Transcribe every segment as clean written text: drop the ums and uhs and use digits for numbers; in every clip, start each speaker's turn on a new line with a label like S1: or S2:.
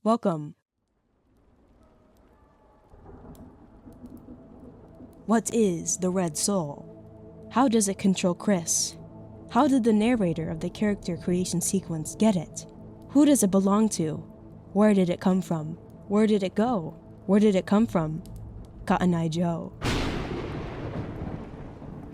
S1: Welcome. What is the Red Soul? How does it control Kris? How did the narrator of the character creation sequence get it? Who does it belong to? Where did it come from? Where did it go? Where did it come from? Cotton Eye Joe.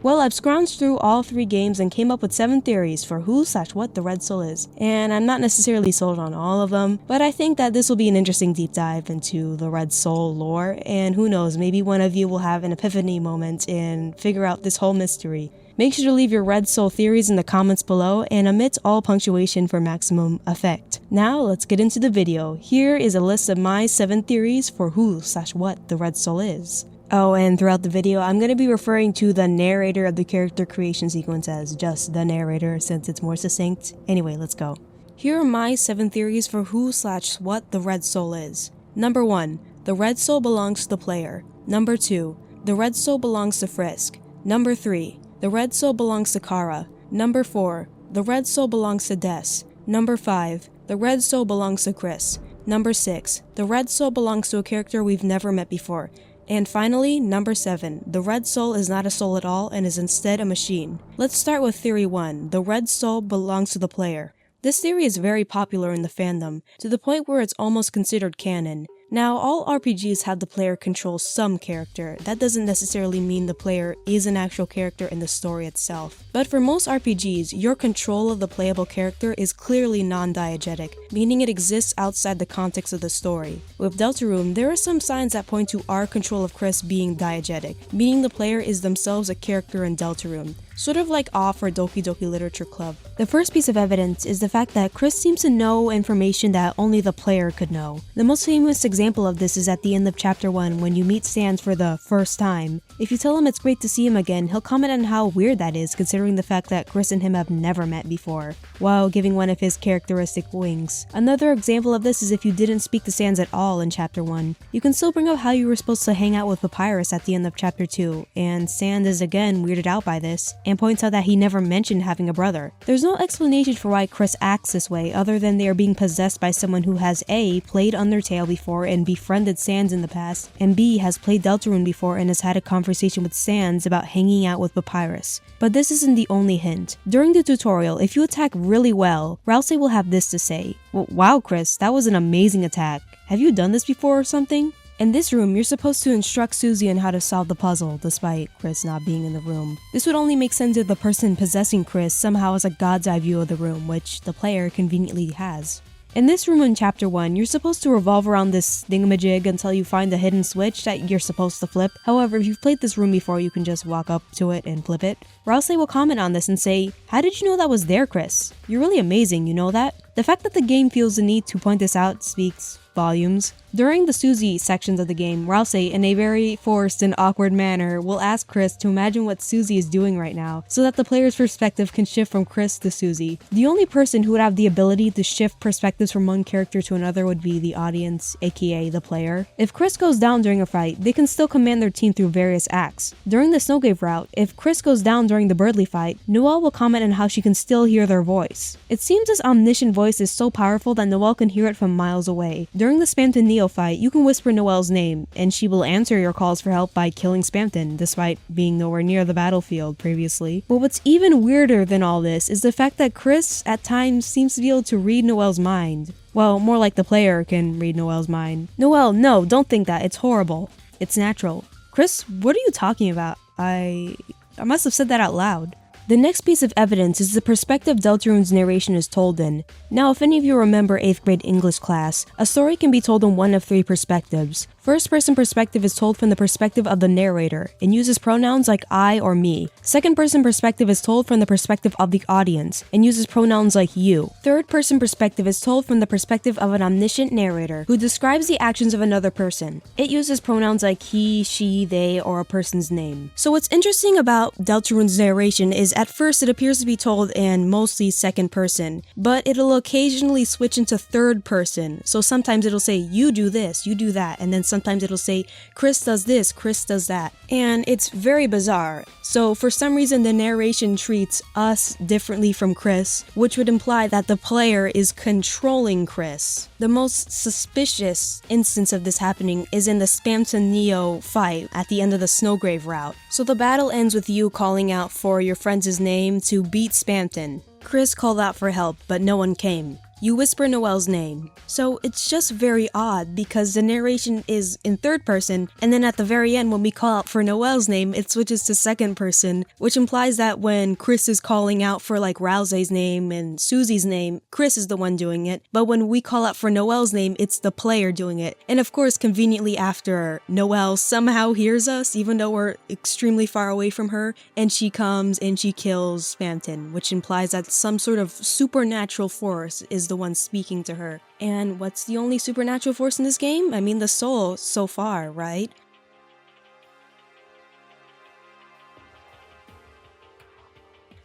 S1: Well, I've scrounged through all 3 games and came up with 7 theories for who/what the Red Soul is, and I'm not necessarily sold on all of them, but I think that this will be an interesting deep dive into the Red Soul lore, and who knows, maybe one of you will have an epiphany moment and figure out this whole mystery. Make sure to leave your Red Soul theories in the comments below and omit all punctuation for maximum effect. Now let's get into the video. Here is a list of my 7 theories for who/what the Red Soul is. Oh, and throughout the video, I'm going to be referring to the narrator of the character creation sequence as just the narrator since it's more succinct. Anyway, let's go. Here are my 7 theories for who/what the Red Soul is. Number 1. The Red Soul belongs to the player. Number 2. The Red Soul belongs to Frisk. Number 3. The Red Soul belongs to Chara. Number 4. The Red Soul belongs to Des. Number 5. The Red Soul belongs to Kris. Number 6. The Red Soul belongs to a character we've never met before. And finally, number 7, the Red Soul is not a soul at all and is instead a machine. Let's start with theory 1, the Red Soul belongs to the player. This theory is very popular in the fandom, to the point where it's almost considered canon. Now, all RPGs have the player control some character. That doesn't necessarily mean the player is an actual character in the story itself. But for most RPGs, your control of the playable character is clearly non-diegetic, meaning it exists outside the context of the story. With Deltarune, there are some signs that point to our control of Kris being diegetic, meaning the player is themselves a character in Deltarune. Sort of like OFF or Doki Doki Literature Club. The first piece of evidence is the fact that Kris seems to know information that only the player could know. The most famous example of this is at the end of Chapter 1 when you meet Sans for the first time. If you tell him it's great to see him again, he'll comment on how weird that is considering the fact that Kris and him have never met before, while giving one of his characteristic wings. Another example of this is if you didn't speak to Sans at all in Chapter 1. You can still bring up how you were supposed to hang out with Papyrus at the end of Chapter 2, and Sans is again weirded out by this, and points out that he never mentioned having a brother. There's no explanation for why Kris acts this way other than they are being possessed by someone who has A. played Undertale before and befriended Sans in the past, and B. has played Deltarune before and has had a conversation with Sans about hanging out with Papyrus. But this isn't the only hint. During the tutorial, if you attack really well, Rouse will have this to say. Wow Kris, that was an amazing attack. Have you done this before or something? In this room, you're supposed to instruct Susie on how to solve the puzzle, despite Kris not being in the room. This would only make sense if the person possessing Kris somehow has a god's eye view of the room, which the player conveniently has. In this room in Chapter 1, you're supposed to revolve around this thingamajig until you find the hidden switch that you're supposed to flip. However, if you've played this room before, you can just walk up to it and flip it. Rouse will comment on this and say, "How did you know that was there, Kris? You're really amazing, you know that?" The fact that the game feels the need to point this out speaks volumes. During the Susie sections of the game, Rouse, in a very forced and awkward manner, will ask Kris to imagine what Susie is doing right now, so that the player's perspective can shift from Kris to Susie. The only person who would have the ability to shift perspectives from one character to another would be the audience, aka the player. If Kris goes down during a fight, they can still command their team through various acts. During the Snowcave route, if Kris goes down during the Birdly fight, Noelle will comment on how she can still hear their voice. It seems this omniscient voice is so powerful that Noelle can hear it from miles away. During the Spamton Neo fight, you can whisper Noelle's name, and she will answer your calls for help by killing Spamton, despite being nowhere near the battlefield previously. But what's even weirder than all this is the fact that Kris, at times, seems to be able to read Noelle's mind. Well, more like the player can read Noelle's mind. Noelle, no, don't think that, it's horrible. It's natural. Kris, what are you talking about? I must have said that out loud. The next piece of evidence is the perspective Deltarune's narration is told in. Now, if any of you remember 8th grade English class, a story can be told in one of 3 perspectives. First-person perspective is told from the perspective of the narrator and uses pronouns like I or me. Second-person perspective is told from the perspective of the audience and uses pronouns like you. Third-person perspective is told from the perspective of an omniscient narrator who describes the actions of another person. It uses pronouns like he, she, they, or a person's name. So what's interesting about Deltarune's narration is at first it appears to be told in mostly second person, but it'll occasionally switch into third person. So sometimes it'll say you do this, you do that, and then sometimes it'll say, Kris does this, Kris does that. And it's very bizarre. So for some reason the narration treats us differently from Kris, which would imply that the player is controlling Kris. The most suspicious instance of this happening is in the Spamton Neo fight at the end of the Snowgrave route. So the battle ends with you calling out for your friend's name to beat Spamton. Kris called out for help, but no one came. You whisper Noelle's name. So it's just very odd because the narration is in third person, and then at the very end when we call out for Noelle's name, it switches to second person, which implies that when Kris is calling out for like Rousey's name and Susie's name, Kris is the one doing it, but when we call out for Noelle's name, it's the player doing it. And of course, conveniently after, Noelle somehow hears us, even though we're extremely far away from her, and she comes and she kills Spamton, which implies that some sort of supernatural force is the one speaking to her. And what's the only supernatural force in this game? I mean, the soul so far, right?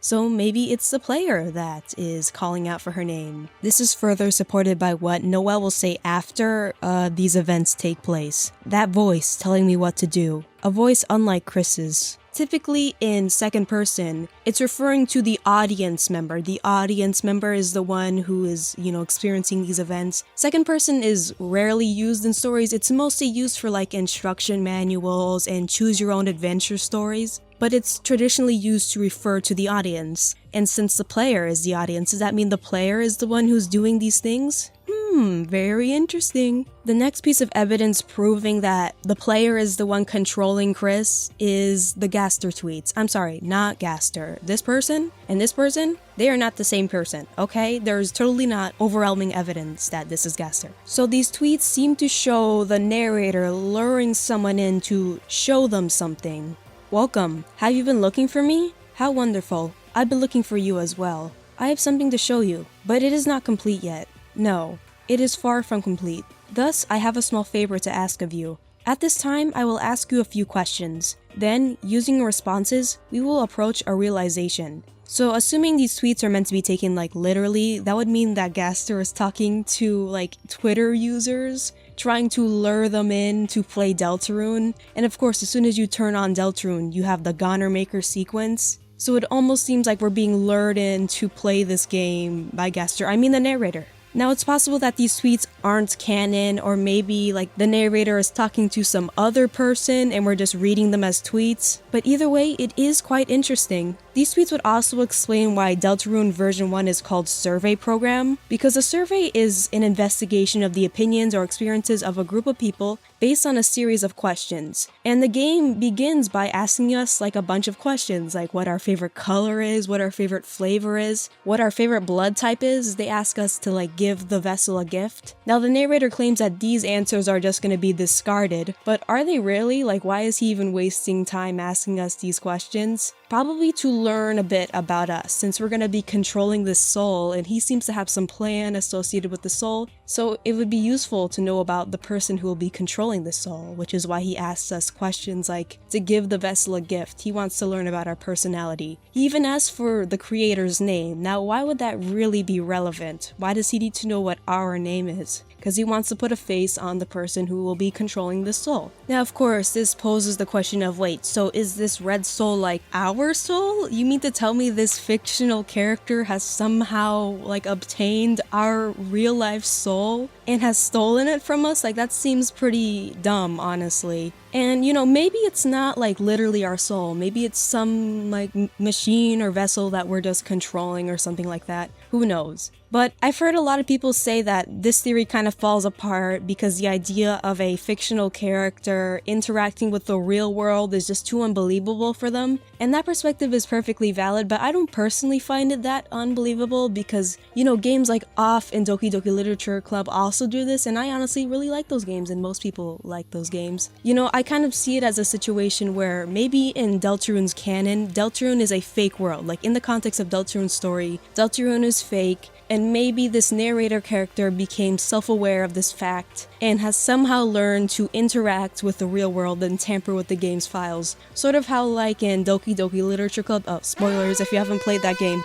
S1: So maybe it's the player that is calling out for her name. This is further supported by what Noelle will say after these events take place. That voice telling me what to do. A voice unlike Kris's. Typically in second person, it's referring to the audience member. The audience member is the one who is, experiencing these events. Second person is rarely used in stories. It's mostly used for like instruction manuals and choose your own adventure stories. But it's traditionally used to refer to the audience. And since the player is the audience, does that mean the player is the one who's doing these things? Very interesting. The next piece of evidence proving that the player is the one controlling Kris is the Gaster tweets. I'm sorry, not Gaster. This person and this person, they are not the same person, okay? There's totally not overwhelming evidence that this is Gaster. So these tweets seem to show the narrator luring someone in to show them something. Welcome. Have you been looking for me? How wonderful. I've been looking for you as well. I have something to show you, but it is not complete yet. No. It is far from complete. Thus, I have a small favor to ask of you. At this time, I will ask you a few questions. Then, using your responses, we will approach a realization. So, assuming these tweets are meant to be taken like literally, that would mean that Gaster is talking to like Twitter users, trying to lure them in to play Deltarune. And of course, as soon as you turn on Deltarune, you have the Goner Maker sequence. So it almost seems like we're being lured in to play this game by Gaster. I mean the narrator. Now, it's possible that these tweets aren't canon, or maybe like the narrator is talking to some other person and we're just reading them as tweets. But either way, it is quite interesting. These tweets would also explain why Deltarune version 1 is called Survey Program, because a survey is an investigation of the opinions or experiences of a group of people based on a series of questions. And the game begins by asking us like a bunch of questions, like what our favorite color is, what our favorite flavor is, what our favorite blood type is. They ask us to like give the vessel a gift. Now the narrator claims that these answers are just going to be discarded, but are they really? Like, why is he even wasting time asking us these questions? Probably to learn a bit about us, since we're going to be controlling this soul, and he seems to have some plan associated with the soul, so it would be useful to know about the person who will be controlling the soul, which is why he asks us questions like to give the vessel a gift. He wants to learn about our personality. He even asks for the creator's name. Now, why would that really be relevant? Why does he need to know what our name is? Because he wants to put a face on the person who will be controlling the soul. Now, of course, this poses the question of, wait, so is this red soul like our soul? You mean to tell me this fictional character has somehow like obtained our real life soul and has stolen it from us? Like, that seems pretty dumb, honestly. And maybe it's not like literally our soul. Maybe it's some like machine or vessel that we're just controlling or something like that. Who knows? But I've heard a lot of people say that this theory kind of falls apart because the idea of a fictional character interacting with the real world is just too unbelievable for them. And that perspective is perfectly valid, but I don't personally find it that unbelievable because, games like Off and Doki Doki Literature Club also do this, and I honestly really like those games, and most people like those games. I kind of see it as a situation where maybe in Deltarune's canon, Deltarune is a fake world. Like, in the context of Deltarune's story, Deltarune is fake, and maybe this narrator character became self-aware of this fact and has somehow learned to interact with the real world and tamper with the game's files. Sort of how like in Doki Doki Literature Club, spoilers if you haven't played that game.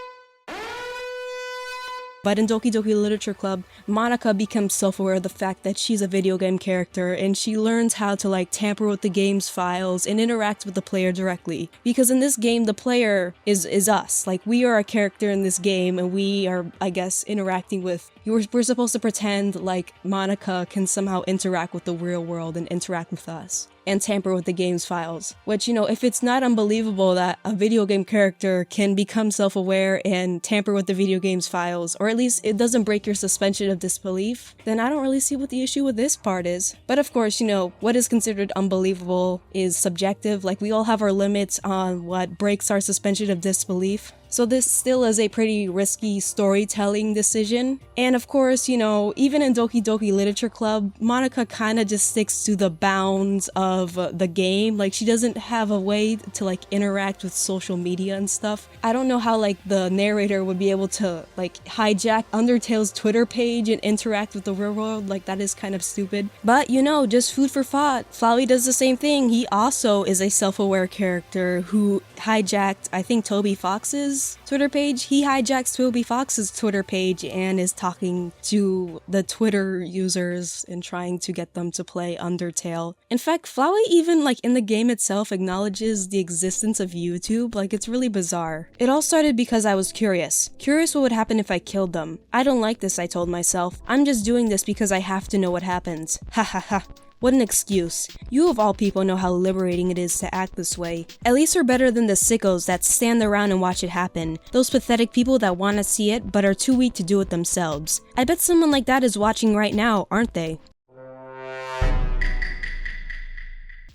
S1: But in Doki Doki Literature Club, Monica becomes self-aware of the fact that she's a video game character, and she learns how to like tamper with the game's files and interact with the player directly. Because in this game, the player is us. Like, we are a character in this game, and we are, I guess, interacting with... We're supposed to pretend like Monica can somehow interact with the real world and interact with us and tamper with the game's files. Which, if it's not unbelievable that a video game character can become self-aware and tamper with the video game's files, or at least it doesn't break your suspension of disbelief, then I don't really see what the issue with this part is. But of course, what is considered unbelievable is subjective. Like, we all have our limits on what breaks our suspension of disbelief. So this still is a pretty risky storytelling decision. And of course, even in Doki Doki Literature Club, Monica kind of just sticks to the bounds of the game. Like, she doesn't have a way to like interact with social media and stuff. I don't know how like the narrator would be able to like hijack Undertale's Twitter page and interact with the real world. Like, that is kind of stupid. But just food for thought. Flowey does the same thing. He also is a self-aware character who hijacked, I think, Toby Fox's Twitter page. He hijacks Toby Fox's Twitter page and is talking to the Twitter users and trying to get them to play Undertale. In fact, Flowey even like in the game itself acknowledges the existence of YouTube. Like, it's really bizarre. It all started because I was curious what would happen if I killed them. I don't like this, I told myself. I'm just doing this because I have to know what happens. Ha ha ha. What an excuse. You of all people know how liberating it is to act this way. At least we're better than the sickos that stand around and watch it happen. Those pathetic people that want to see it but are too weak to do it themselves. I bet someone like that is watching right now, aren't they?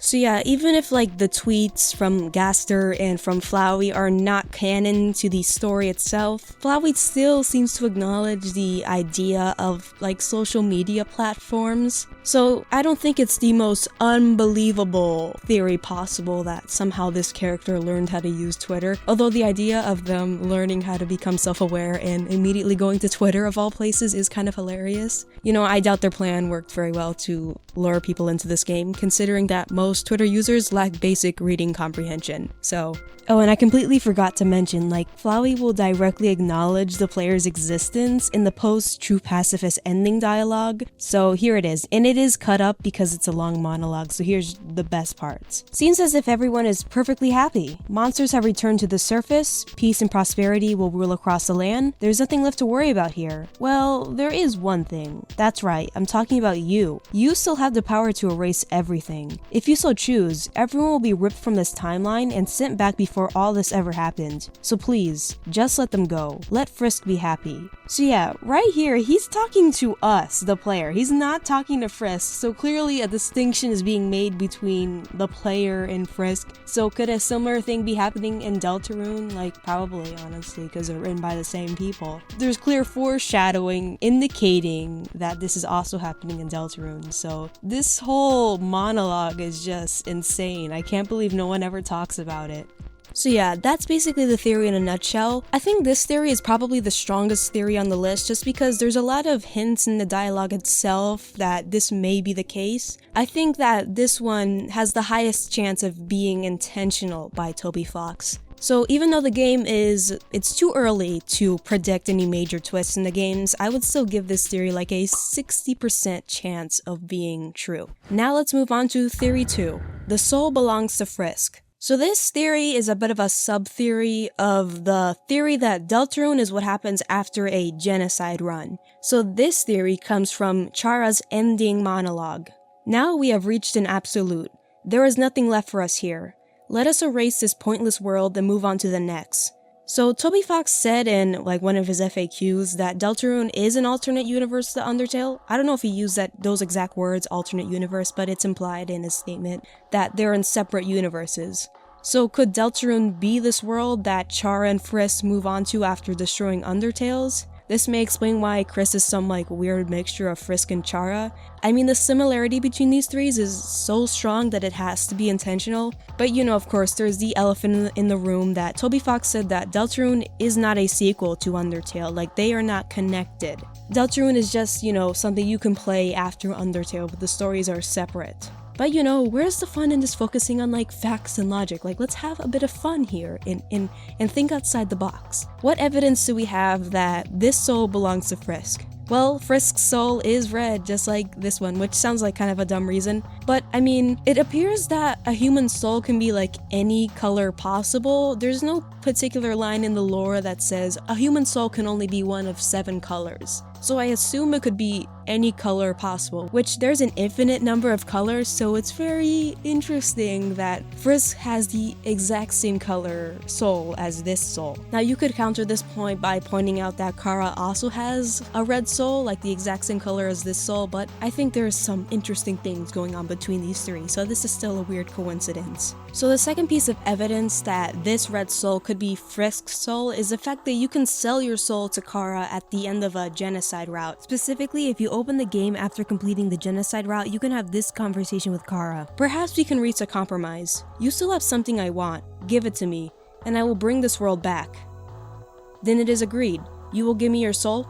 S1: So yeah, even if like the tweets from Gaster and from Flowey are not canon to the story itself, Flowey still seems to acknowledge the idea of like social media platforms. So I don't think it's the most unbelievable theory possible that somehow this character learned how to use Twitter. Although the idea of them learning how to become self-aware and immediately going to Twitter of all places is kind of hilarious. I doubt their plan worked very well to lure people into this game, considering that most Twitter users lack basic reading comprehension. Oh, and I completely forgot to mention, like, Flowey will directly acknowledge the player's existence in the post-True Pacifist ending dialogue. So here it is, and it is cut up because it's a long monologue, so here's the best parts. Seems as if everyone is perfectly happy. Monsters have returned to the surface, peace and prosperity will rule across the land, there's nothing left to worry about here. Well, there is one thing. That's right, I'm talking about you. You still have the power to erase everything. If you so choose, everyone will be ripped from this timeline and sent back before all this ever happened. So please, just let them go. Let Frisk be happy. So yeah, right here, he's talking to us, the player. He's not talking to Frisk, so clearly a distinction is being made between the player and Frisk. So could a similar thing be happening in Deltarune? Like, probably, honestly, because they're written by the same people. There's clear foreshadowing indicating that this is also happening in Deltarune, so this whole monologue is just insane. I can't believe no one ever talks about it. So yeah, that's basically the theory in a nutshell. I think this theory is probably the strongest theory on the list just because there's a lot of hints in the dialogue itself that this may be the case. I think that this one has the highest chance of being intentional by Toby Fox. So even though the game it's too early to predict any major twists in the games, I would still give this theory like a 60% chance of being true. Now let's move on to theory 2. The soul belongs to Frisk. So this theory is a bit of a sub-theory of the theory that Deltarune is what happens after a genocide run. So this theory comes from Chara's ending monologue. Now we have reached an absolute. There is nothing left for us here. Let us erase this pointless world and move on to the next. So Toby Fox said in like one of his FAQs that Deltarune is an alternate universe to Undertale. I don't know if he used those exact words, alternate universe, but it's implied in his statement that they're in separate universes. So could Deltarune be this world that Chara and Frisk move on to after destroying Undertales? This may explain why Kris is some like weird mixture of Frisk and Chara. I mean, the similarity between these three is so strong that it has to be intentional. But of course, there's the elephant in the room that Toby Fox said that Deltarune is not a sequel to Undertale, like they are not connected. Deltarune is just, something you can play after Undertale, but the stories are separate. But you know, where's the fun in just focusing on like facts and logic? Like, let's have a bit of fun here and think outside the box. What evidence do we have that this soul belongs to Frisk? Well, Frisk's soul is red, just like this one, which sounds like kind of a dumb reason. But I mean, it appears that a human soul can be like any color possible. There's no particular line in the lore that says a human soul can only be one of 7 colors. So I assume it could be any color possible, which there's an infinite number of colors, so it's very interesting that Frisk has the exact same color soul as this soul. Now you could counter this point by pointing out that Chara also has a red soul, like the exact same color as this soul, but I think there's some interesting things going on between these 3, so this is still a weird coincidence. So the second piece of evidence that this red soul could be Frisk's soul is the fact that you can sell your soul to Chara at the end of a genocide route. Specifically, if you open the game after completing the genocide route, you can have this conversation with Chara. Perhaps we can reach a compromise. You still have something I want. Give it to me, and I will bring this world back. Then it is agreed. You will give me your soul?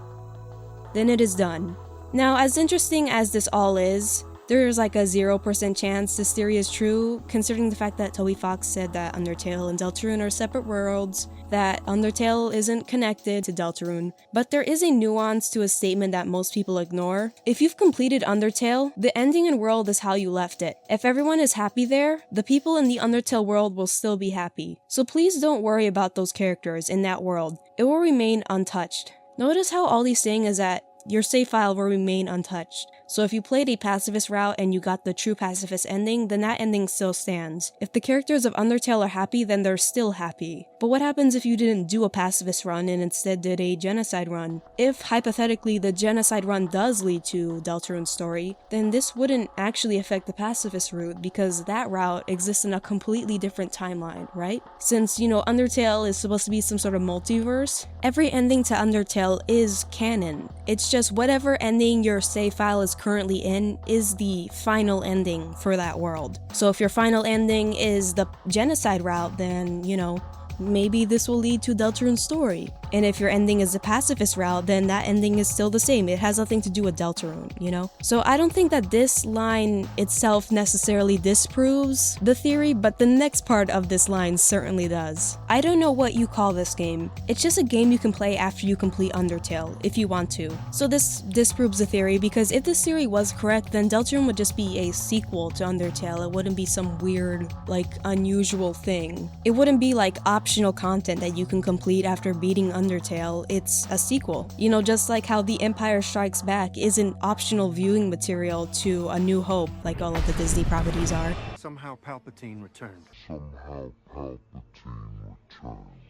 S1: Then it is done. Now, as interesting as this all is, there's like a 0% chance this theory is true, considering the fact that Toby Fox said that Undertale and Deltarune are separate worlds, that Undertale isn't connected to Deltarune, but there is a nuance to a statement that most people ignore. If you've completed Undertale, the ending and world is how you left it. If everyone is happy there, the people in the Undertale world will still be happy. So please don't worry about those characters in that world. It will remain untouched. Notice how all he's saying is that your save file will remain untouched. So if you played a pacifist route and you got the true pacifist ending, then that ending still stands. If the characters of Undertale are happy, then they're still happy. But what happens if you didn't do a pacifist run and instead did a genocide run? If, hypothetically, the genocide run does lead to Deltarune's story, then this wouldn't actually affect the pacifist route because that route exists in a completely different timeline, right? Since, you know, Undertale is supposed to be some sort of multiverse, every ending to Undertale is canon. It's just whatever ending your save file is currently in is the final ending for that world. So if your final ending is the genocide route, then, you know, maybe this will lead to Deltarune's story. And if your ending is the pacifist route, then that ending is still the same. It has nothing to do with Deltarune, you know? So I don't think that this line itself necessarily disproves the theory, but the next part of this line certainly does. I don't know what you call this game. It's just a game you can play after you complete Undertale, if you want to. So this disproves the theory, because if this theory was correct, then Deltarune would just be a sequel to Undertale. It wouldn't be some weird, like, unusual thing. It wouldn't be like optional content that you can complete after beating Undertale. It's a sequel. You know, just like how The Empire Strikes Back isn't optional viewing material to A New Hope, like all of the Disney properties are.
S2: Somehow Palpatine returned.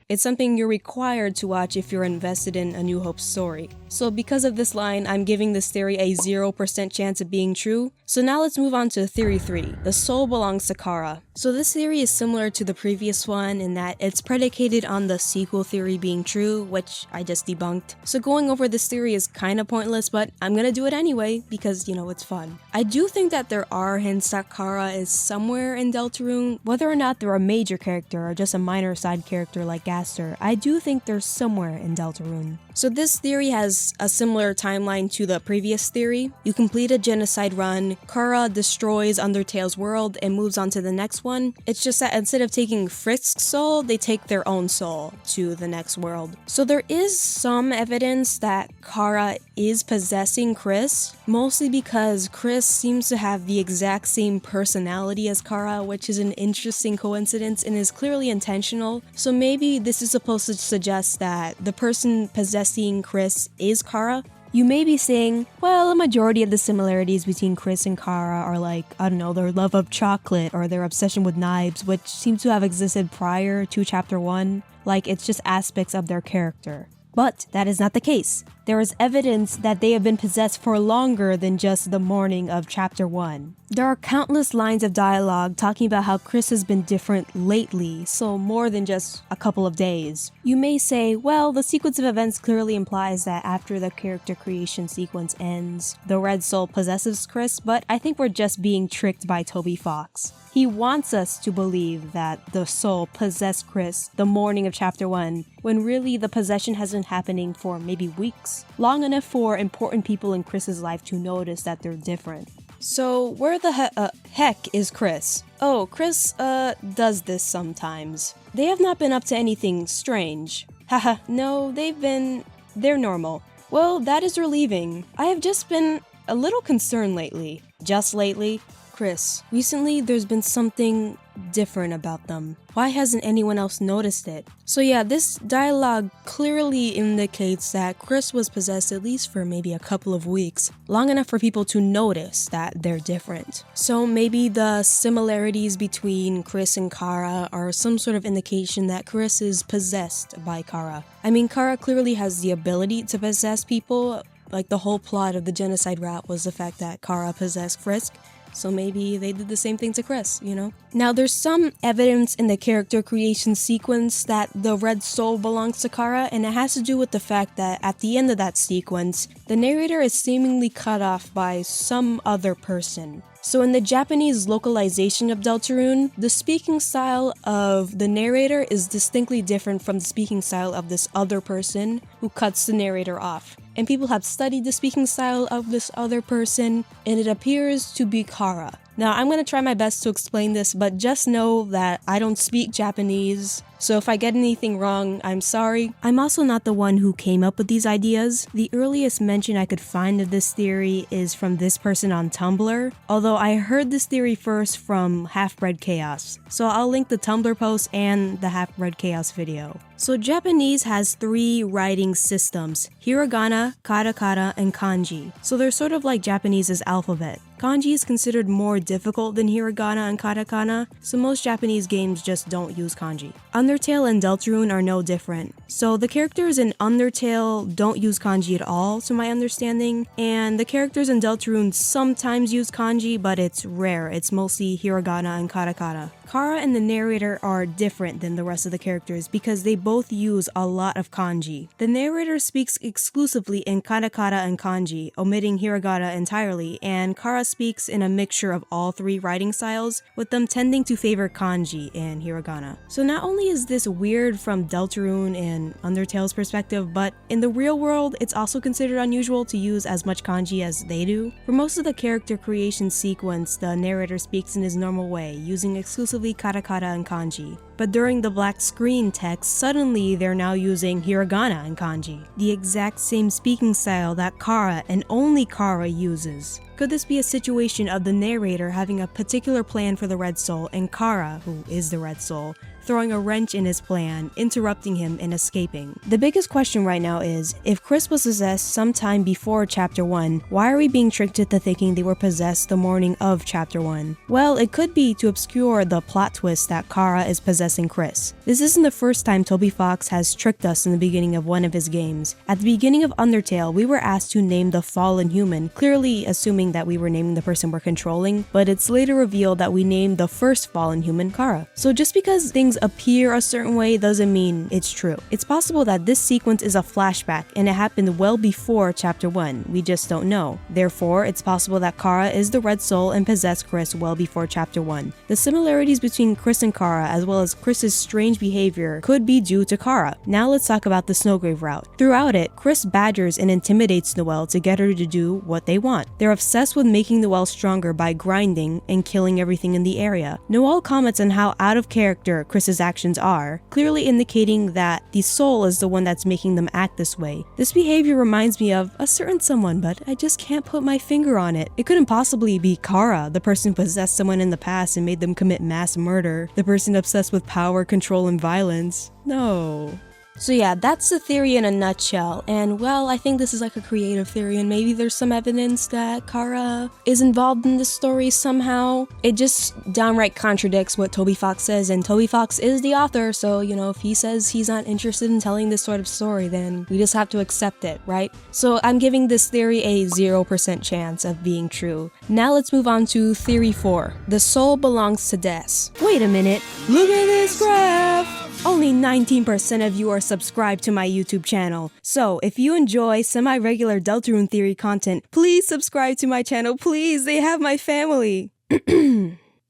S1: It's something you're required to watch if you're invested in A New Hope's story. So because of this line, I'm giving this theory a 0% chance of being true. So now let's move on to theory 3. The soul belongs to Chara. So this theory is similar to the previous one in that it's predicated on the sequel theory being true, which I just debunked. So going over this theory is kind of pointless, but I'm gonna do it anyway because, you know, it's fun. I do think that there are hints that Chara is somewhere in Deltarune. Whether or not they're a major character or just a minor side character like Gaster, I do think they're somewhere in Deltarune. So this theory has a similar timeline to the previous theory. You complete a genocide run, Chara destroys Undertale's world and moves on to the next one. It's just that instead of taking Frisk's soul, they take their own soul to the next world. So there is some evidence that Chara is possessing Kris, mostly because Kris seems to have the exact same personality as Chara, which is an interesting coincidence and is clearly intentional. So maybe this is supposed to suggest that the person possessing Kris is Chara. You may be saying, well, a majority of the similarities between Kris and Chara are like, I don't know, their love of chocolate or their obsession with knives, which seem to have existed prior to Chapter 1. Like, it's just aspects of their character. But that is not the case. There is evidence that they have been possessed for longer than just the morning of Chapter 1. There are countless lines of dialogue talking about how Kris has been different lately, so more than just a couple of days. You may say, well, the sequence of events clearly implies that after the character creation sequence ends, the Red Soul possesses Kris, but I think we're just being tricked by Toby Fox. He wants us to believe that the soul possessed Kris the morning of Chapter 1, when really the possession has been happening for maybe weeks, long enough for important people in Kris's life to notice that they're different. So where the heck is Kris? Oh, Kris, does this sometimes. They have not been up to anything strange. Haha, no, they're normal. Well, that is relieving. I have just been a little concerned lately. Just lately? Kris, recently there's been something different about them. Why hasn't anyone else noticed it? So yeah, this dialogue clearly indicates that Kris was possessed at least for maybe a couple of weeks, long enough for people to notice that they're different. So maybe the similarities between Kris and Chara are some sort of indication that Kris is possessed by Chara. I mean, Chara clearly has the ability to possess people. Like, the whole plot of the genocide rap was the fact that Chara possessed Frisk. So maybe they did the same thing to Kris, you know? Now, there's some evidence in the character creation sequence that the red soul belongs to Chara, and it has to do with the fact that at the end of that sequence, the narrator is seemingly cut off by some other person. So in the Japanese localization of Deltarune, the speaking style of the narrator is distinctly different from the speaking style of this other person who cuts the narrator off. And people have studied the speaking style of this other person, and it appears to be Chara. Now, I'm going to try my best to explain this, but just know that I don't speak Japanese, so if I get anything wrong, I'm sorry. I'm also not the one who came up with these ideas. The earliest mention I could find of this theory is from this person on Tumblr, although I heard this theory first from Half-Bred Chaos. So I'll link the Tumblr post and the Half-Bred Chaos video. So Japanese has 3 writing systems: hiragana, katakana, and kanji. So they're sort of like Japanese's alphabet. Kanji is considered more difficult than hiragana and katakana, so most Japanese games just don't use kanji. Undertale and Deltarune are no different. So the characters in Undertale don't use kanji at all, to my understanding, and the characters in Deltarune sometimes use kanji, but it's rare. It's mostly hiragana and katakana. Chara and the narrator are different than the rest of the characters because they both use a lot of kanji. The narrator speaks exclusively in katakana and kanji, omitting hiragana entirely, and Chara speaks in a mixture of all 3 writing styles, with them tending to favor kanji and hiragana. So not only is this weird from Deltarune and Undertale's perspective, but in the real world, it's also considered unusual to use as much kanji as they do. For most of the character creation sequence, the narrator speaks in his normal way, using exclusively katakana and kanji. But during the black screen text, suddenly they're now using hiragana and kanji, the exact same speaking style that Chara and only Chara uses. Could this be a situation of the narrator having a particular plan for the Red Soul and Chara, who is the Red Soul, throwing a wrench in his plan, interrupting him and escaping? The biggest question right now is, if Kris was possessed sometime before Chapter 1, why are we being tricked into thinking they were possessed the morning of Chapter 1? Well, it could be to obscure the plot twist that Chara is possessing Kris. This isn't the first time Toby Fox has tricked us in the beginning of one of his games. At the beginning of Undertale, we were asked to name the fallen human, clearly assuming that we were naming the person we're controlling, but it's later revealed that we named the first fallen human Chara. So just because things appear a certain way doesn't mean it's true. It's possible that this sequence is a flashback and it happened well before Chapter 1, we just don't know. Therefore, it's possible that Chara is the Red Soul and possessed Kris well before Chapter 1. The similarities between Kris and Chara, as well as Kris's strange behavior, could be due to Chara. Now let's talk about the Snowgrave route. Throughout it, Kris badgers and intimidates Noelle to get her to do what they want. They're obsessed with making Noelle stronger by grinding and killing everything in the area. Noelle comments on how out of character Kris's actions are, clearly indicating that the soul is the one that's making them act this way. This behavior reminds me of a certain someone, but I just can't put my finger on it. It couldn't possibly be Chara, the person who possessed someone in the past and made them commit mass murder, the person obsessed with power, control, and violence. No. So yeah, that's the theory in a nutshell, and well, I think this is like a creative theory, and maybe there's some evidence that Chara is involved in this story somehow. It just downright contradicts what Toby Fox says, and Toby Fox is the author, so you know, if he says he's not interested in telling this sort of story, then we just have to accept it, right? So I'm giving this theory a 0% chance of being true. Now let's move on to theory 4. The soul belongs to Des. Wait a minute, look at this graph! Only 19% of you are subscribed to my YouTube channel. So if you enjoy semi-regular Deltarune theory content, please subscribe to my channel, please, they have my family.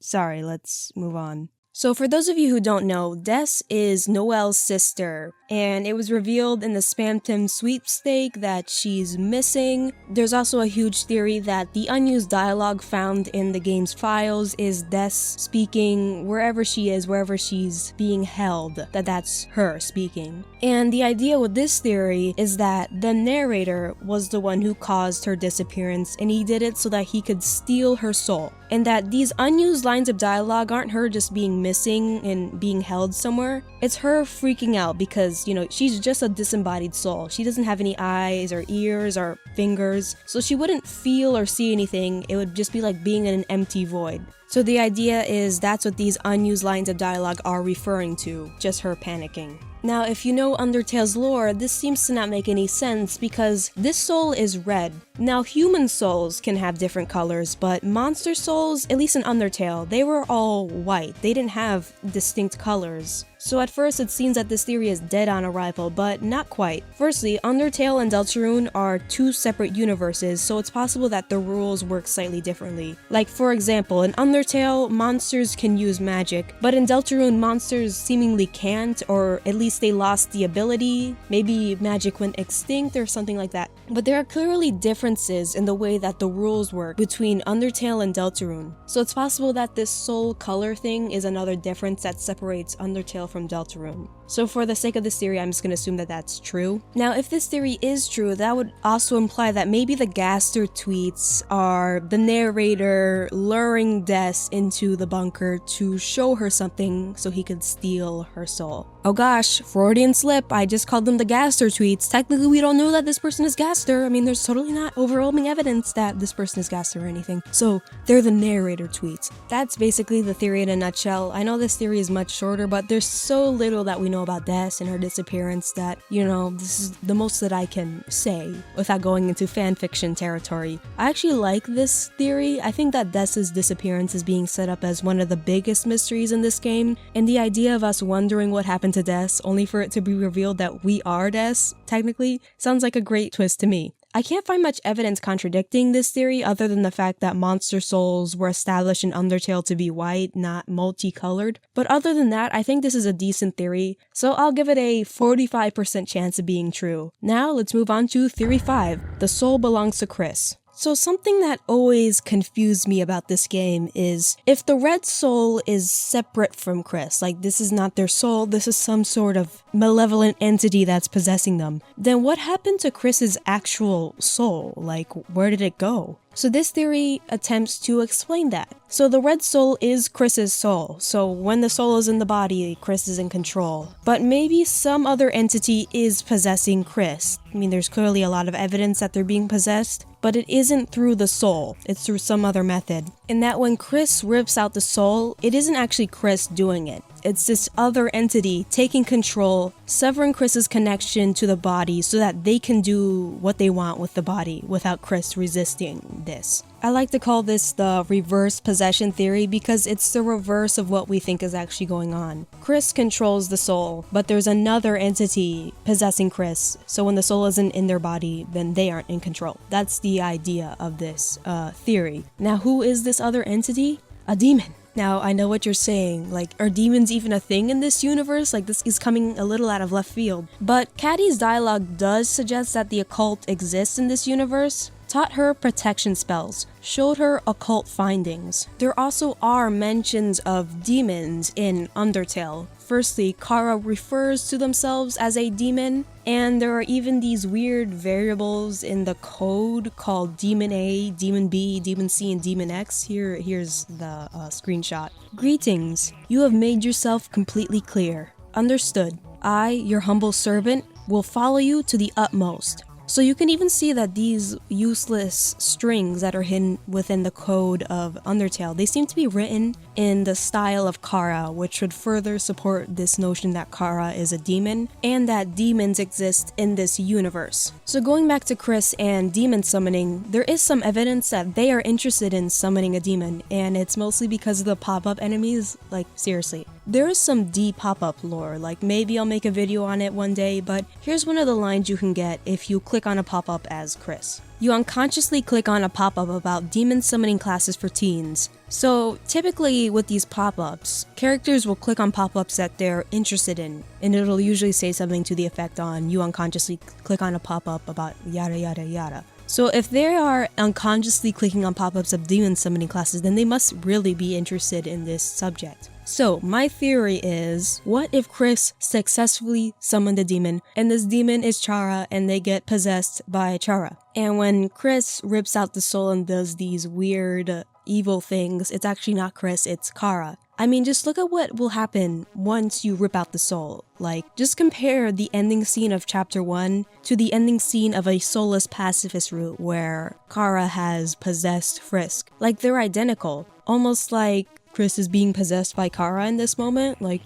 S1: Sorry, let's move on. So for those of you who don't know, Des is Noelle's sister, and it was revealed in the Spam Tim sweepstake that she's missing. There's also a huge theory that the unused dialogue found in the game's files is Des speaking wherever she is, wherever she's being held, that's her speaking. And the idea with this theory is that the narrator was the one who caused her disappearance, and he did it so that he could steal her soul. And that these unused lines of dialogue aren't her just being missing and being held somewhere. It's her freaking out because, she's just a disembodied soul. She doesn't have any eyes or ears or fingers, so she wouldn't feel or see anything. It would just be like being in an empty void. So the idea is that's what these unused lines of dialogue are referring to, just her panicking. Now, if you know Undertale's lore, this seems to not make any sense because this soul is red. Now, human souls can have different colors, but monster souls, at least in Undertale, they were all white. They didn't have distinct colors. So at first it seems that this theory is dead on arrival, but not quite. Firstly, Undertale and Deltarune are two separate universes, so it's possible that the rules work slightly differently. Like, for example, in Undertale, monsters can use magic, but in Deltarune, monsters seemingly can't, or at least they lost the ability. Maybe magic went extinct or something like that. But there are clearly differences in the way that the rules work between Undertale and Deltarune. So it's possible that this soul color thing is another difference that separates Undertale from Deltarune. So for the sake of this theory, I'm just going to assume that that's true. Now, if this theory is true, that would also imply that maybe the Gaster tweets are the narrator luring Des into the bunker to show her something so he could steal her soul. Oh gosh, Freudian slip, I just called them the Gaster tweets. Technically, we don't know that this person is Gaster. I mean, there's totally not overwhelming evidence that this person is Gaster or anything. So, they're the narrator tweets. That's basically the theory in a nutshell. I know this theory is much shorter, but there's so little that we know about Des and her disappearance that, this is the most that I can say without going into fanfiction territory. I actually like this theory. I think that Des's disappearance is being set up as one of the biggest mysteries in this game, and the idea of us wondering what happened to Des only for it to be revealed that we are Des, technically, sounds like a great twist to me. I can't find much evidence contradicting this theory other than the fact that monster souls were established in Undertale to be white, not multicolored. But other than that, I think this is a decent theory, so I'll give it a 45% chance of being true. Now, let's move on to Theory 5. The soul belongs to Kris. So something that always confused me about this game is if the red soul is separate from Kris, like this is not their soul, this is some sort of malevolent entity that's possessing them, then what happened to Kris's actual soul? Like, where did it go? So this theory attempts to explain that. So the red soul is Kris's soul, so when the soul is in the body, Kris is in control. But maybe some other entity is possessing Kris. I mean, there's clearly a lot of evidence that they're being possessed, but it isn't through the soul, it's through some other method. And that when Kris rips out the soul, it isn't actually Kris doing it. It's this other entity taking control, severing Kris's connection to the body so that they can do what they want with the body without Kris resisting this. I like to call this the reverse possession theory because it's the reverse of what we think is actually going on. Kris controls the soul, but there's another entity possessing Kris, so when the soul isn't in their body, then they aren't in control. That's the idea of this theory. Now, who is this other entity? A demon. Now, I know what you're saying, like, are demons even a thing in this universe? Like, this is coming a little out of left field. But Caddy's dialogue does suggest that the occult exists in this universe, taught her protection spells, showed her occult findings. There also are mentions of demons in Undertale. Firstly, Chara refers to themselves as a demon, and there are even these weird variables in the code called Demon A, Demon B, Demon C, and Demon X. Here's the screenshot. Greetings. You have made yourself completely clear. Understood. I, your humble servant, will follow you to the utmost. So you can even see that these useless strings that are hidden within the code of Undertale, they seem to be written in the style of Chara, which would further support this notion that Chara is a demon and that demons exist in this universe. So going back to Kris and demon summoning, there is some evidence that they are interested in summoning a demon, and it's mostly because of the pop-up enemies. Like, seriously. There is some deep pop-up lore, like maybe I'll make a video on it one day, but here's one of the lines you can get if you click on a pop-up as Kris. You unconsciously click on a pop-up about demon summoning classes for teens. So typically with these pop-ups, characters will click on pop-ups that they're interested in, and it'll usually say something to the effect on you unconsciously click on a pop-up about yada yada yada. So if they are unconsciously clicking on pop-ups of demon summoning classes, then they must really be interested in this subject. So my theory is, what if Kris successfully summoned a demon, and this demon is Chara, and they get possessed by Chara? And when Kris rips out the soul and does these weird evil things, it's actually not Kris, it's Chara. I mean, just look at what will happen once you rip out the soul. Like, just compare the ending scene of chapter 1 to the ending scene of a soulless pacifist route where Chara has possessed Frisk. Like, they're identical. Almost like Kris is being possessed by Chara in this moment. Like,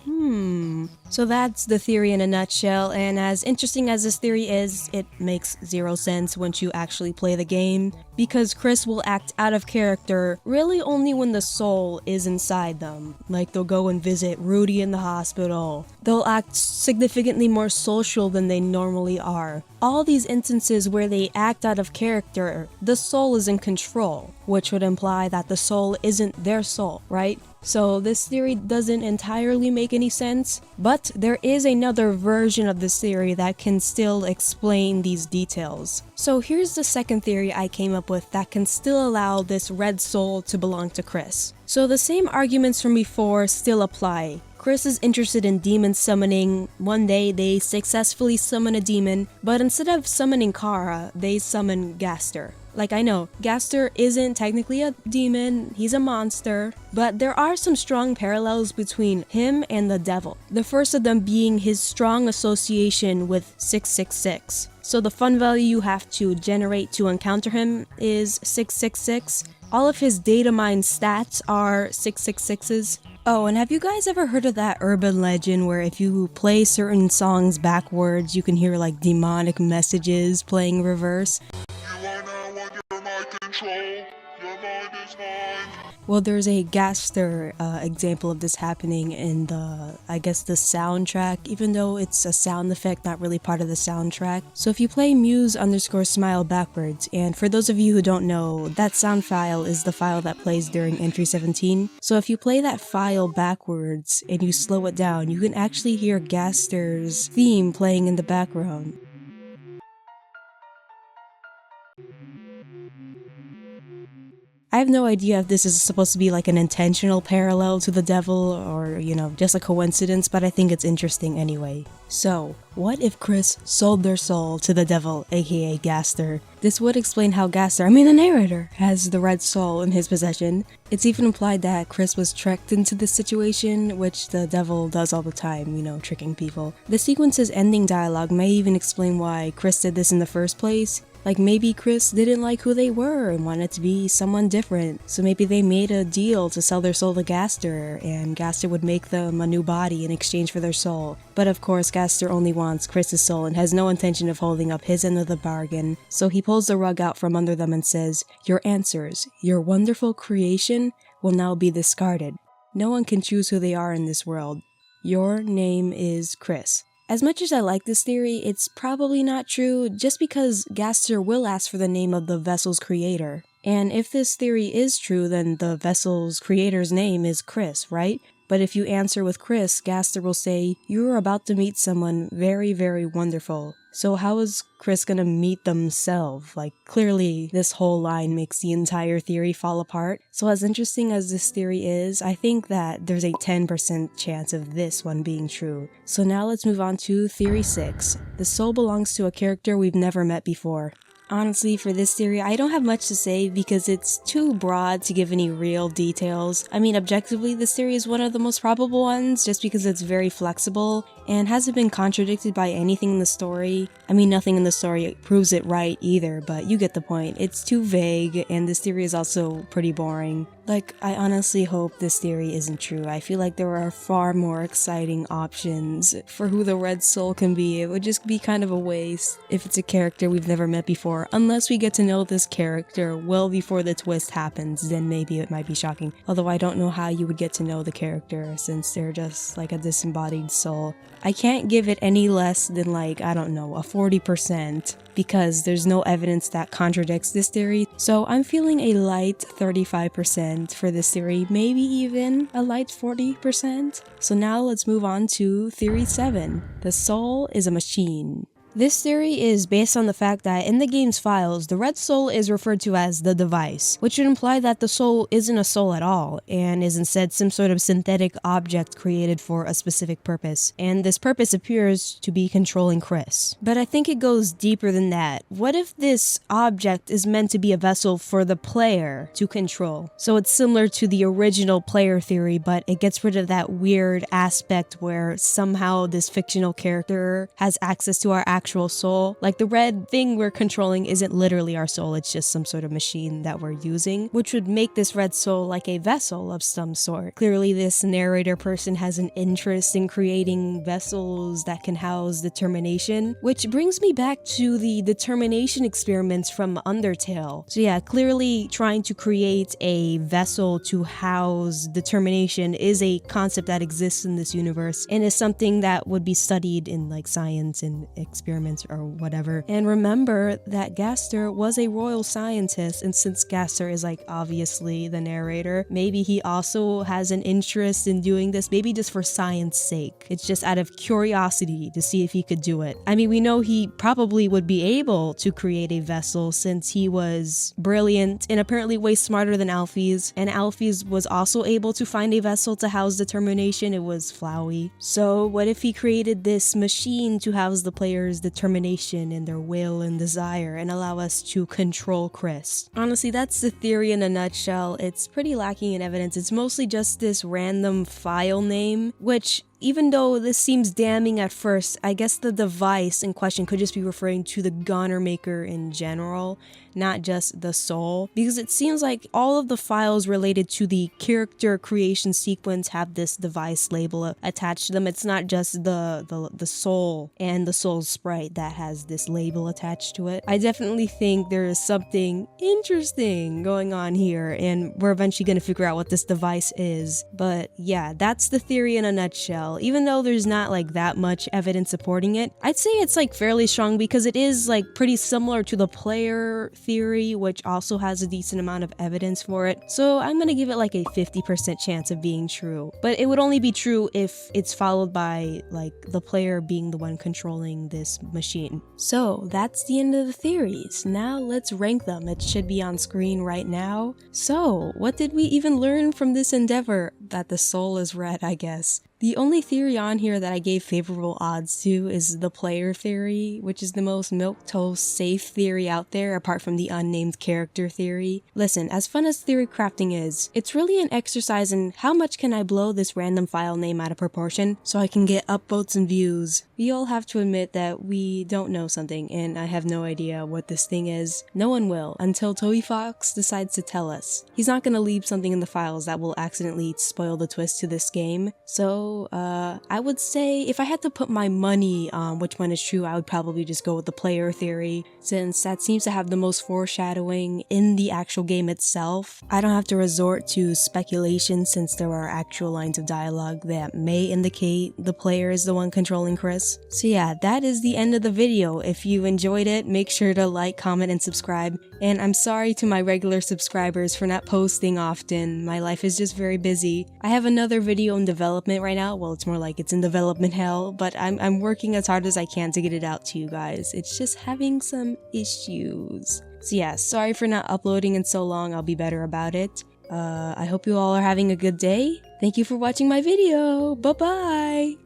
S1: So that's the theory in a nutshell, and as interesting as this theory is, it makes zero sense once you actually play the game, because Kris will act out of character really only when the soul is inside them. Like, they'll go and visit Rudy in the hospital. They'll act significantly more social than they normally are. All these instances where they act out of character, the soul is in control, which would imply that the soul isn't their soul, right? So this theory doesn't entirely make any sense, but there is another version of this theory that can still explain these details. So here's the second theory I came up with that can still allow this red soul to belong to Kris. So the same arguments from before still apply. Kris is interested in demon summoning. One day they successfully summon a demon, but instead of summoning Chara, they summon Gaster. Like, I know, Gaster isn't technically a demon, he's a monster, but there are some strong parallels between him and the devil. The first of them being his strong association with 666. So the fun value you have to generate to encounter him is 666. All of his data mine stats are 666s. Oh, and have you guys ever heard of that urban legend where if you play certain songs backwards, you can hear like demonic messages playing reverse? Well, there's a Gaster example of this happening in the soundtrack, even though it's a sound effect, not really part of the soundtrack. So if you play muse_smile backwards, and for those of you who don't know, that sound file is the file that plays during entry 17. So if you play that file backwards and you slow it down, you can actually hear Gaster's theme playing in the background. I have no idea if this is supposed to be like an intentional parallel to the devil or, just a coincidence, but I think it's interesting anyway. So, what if Kris sold their soul to the devil, aka Gaster? This would explain how Gaster, the narrator, has the red soul in his possession. It's even implied that Kris was tricked into this situation, which the devil does all the time, tricking people. The sequence's ending dialogue may even explain why Kris did this in the first place. Like, maybe Kris didn't like who they were and wanted to be someone different, so maybe they made a deal to sell their soul to Gaster, and Gaster would make them a new body in exchange for their soul. But of course, Gaster only wants Kris's soul and has no intention of holding up his end of the bargain, so he pulls the rug out from under them and says, "Your answers, your wonderful creation, will now be discarded. No one can choose who they are in this world. Your name is Kris." As much as I like this theory, it's probably not true just because Gaster will ask for the name of the vessel's creator. And if this theory is true, then the vessel's creator's name is Kris, right? But if you answer with Kris, Gaster will say, "You're about to meet someone very, very wonderful." So how is Kris gonna meet themselves? Like, clearly this whole line makes the entire theory fall apart. So as interesting as this theory is, I think that there's a 10% chance of this one being true. So now let's move on to theory 6. The soul belongs to a character we've never met before. Honestly, for this theory, I don't have much to say because it's too broad to give any real details. Objectively, this theory is one of the most probable ones just because it's very flexible and hasn't been contradicted by anything in the story. Nothing in the story proves it right either, but you get the point. It's too vague, and this theory is also pretty boring. Like, I honestly hope this theory isn't true. I feel like there are far more exciting options for who the Red Soul can be. It would just be kind of a waste if it's a character we've never met before. Unless we get to know this character well before the twist happens, then maybe it might be shocking. Although I don't know how you would get to know the character since they're just like a disembodied soul. I can't give it any less than a 40% because there's no evidence that contradicts this theory. So I'm feeling a light 35%. 50% for this theory, maybe even a light 40%. So now let's move on to Theory 7. The soul is a machine. This theory is based on the fact that in the game's files, the red soul is referred to as the device, which would imply that the soul isn't a soul at all, and is instead some sort of synthetic object created for a specific purpose, and this purpose appears to be controlling Kris. But I think it goes deeper than that. What if this object is meant to be a vessel for the player to control? So it's similar to the original player theory, but it gets rid of that weird aspect where somehow this fictional character has access to our actual soul. Like the red thing we're controlling isn't literally our soul, it's just some sort of machine that we're using, which would make this red soul like a vessel of some sort. Clearly this narrator person has an interest in creating vessels that can house determination, which brings me back to the determination experiments from Undertale. So yeah, clearly trying to create a vessel to house determination is a concept that exists in this universe and is something that would be studied in like science and experiments or whatever. And remember that Gaster was a royal scientist, and since Gaster is like obviously the narrator, maybe he also has an interest in doing this, maybe just for science sake. It's just out of curiosity to see if he could do it. I mean, we know he probably would be able to create a vessel since he was brilliant and apparently way smarter than Alphys, and Alphys was also able to find a vessel to house determination. It was Flowey. So what if he created this machine to house the player's determination and their will and desire and allow us to control Kris? Honestly, that's the theory in a nutshell. It's pretty lacking in evidence. It's mostly just this random file name, which even though this seems damning at first, I guess the device in question could just be referring to the gunner maker in general, not just the soul, because it seems like all of the files related to the character creation sequence have this device label attached to them. It's not just the soul and the soul sprite that has this label attached to it. I definitely think there is something interesting going on here, and we're eventually going to figure out what this device is. But yeah, that's the theory in a nutshell. Even though there's not like that much evidence supporting it, I'd say it's like fairly strong because it is like pretty similar to the player theory, which also has a decent amount of evidence for it. So I'm gonna give it like a 50% chance of being true. But it would only be true if it's followed by like the player being the one controlling this machine. So that's the end of the theories. Now let's rank them. It should be on screen right now. So what did we even learn from this endeavor? That the soul is red, I guess. The only theory on here that I gave favorable odds to is the player theory, which is the most milquetoast safe theory out there apart from the unnamed character theory. Listen, as fun as theory crafting is, it's really an exercise in how much can I blow this random file name out of proportion so I can get upvotes and views. We all have to admit that we don't know something, and I have no idea what this thing is. No one will until Toby Fox decides to tell us. He's not gonna leave something in the files that will accidentally spoil the twist to this game. So I would say if I had to put my money on which one is true, I would probably just go with the player theory, since that seems to have the most foreshadowing in the actual game itself. I don't have to resort to speculation since there are actual lines of dialogue that may indicate the player is the one controlling Kris. So yeah, that is the end of the video. If you enjoyed it, make sure to like, comment, and subscribe. And I'm sorry to my regular subscribers for not posting often. My life is just very busy. I have another video in development right now. Well, it's more like it's in development hell, but I'm working as hard as I can to get it out to you guys. It's just having some issues. So yeah, sorry for not uploading in so long. I'll be better about it. I hope you all are having a good day. Thank you for watching my video. Bye-bye!